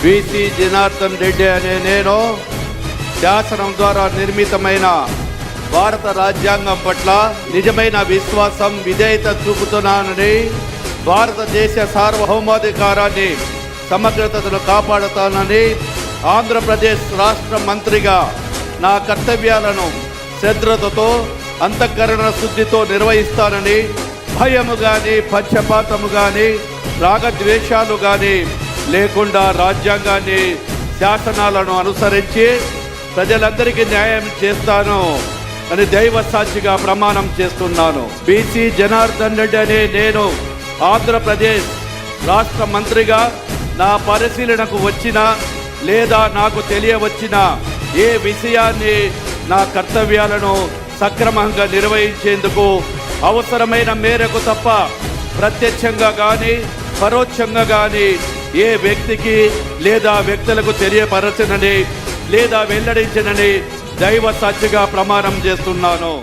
BC Janardhan Reddy అనే నేను శాసనం ద్వారా నిర్మితమైన భారత రాజ్యాంగం పట్ల నిజమైన విశ్వాసం విధేయత చూపుతున్నానని, భారతదేశ సార్వభౌమాధికారాన్ని సమగ్రతను కాపాడుతానని, ఆంధ్రప్రదేశ్ రాష్ట్ర మంత్రిగా నా కర్తవ్యాలను శ్రద్ధతో అంతఃకరణ శుద్ధితో నిర్వహిస్తానని, భయము కానీ పక్షపాతము కానీ రాగద్వేషాలు కానీ లేకుండా రాజ్యాంగాన్ని శాసనాలను అనుసరించి ప్రజలందరికీ న్యాయం చేస్తాను అని దైవ సాక్షిగా ప్రమాణం చేస్తున్నాను. బీసీ జనార్దన్ రెడ్డి అనే నేను ఆంధ్రప్రదేశ్ రాష్ట్ర మంత్రిగా నా పరిశీలనకు వచ్చిన లేదా నాకు తెలియవచ్చిన ఏ విషయాన్ని నా కర్తవ్యాలను సక్రమంగా నిర్వహించేందుకు అవసరమైన మేరకు తప్ప ప్రత్యక్షంగా కానీ పరోక్షంగా కానీ ఏ వ్యక్తికి లేదా వ్యక్తులకు తెలియపరచనని లేదా వెల్లడించనని దైవ సాక్షిగా ప్రమాణం చేస్తున్నాను.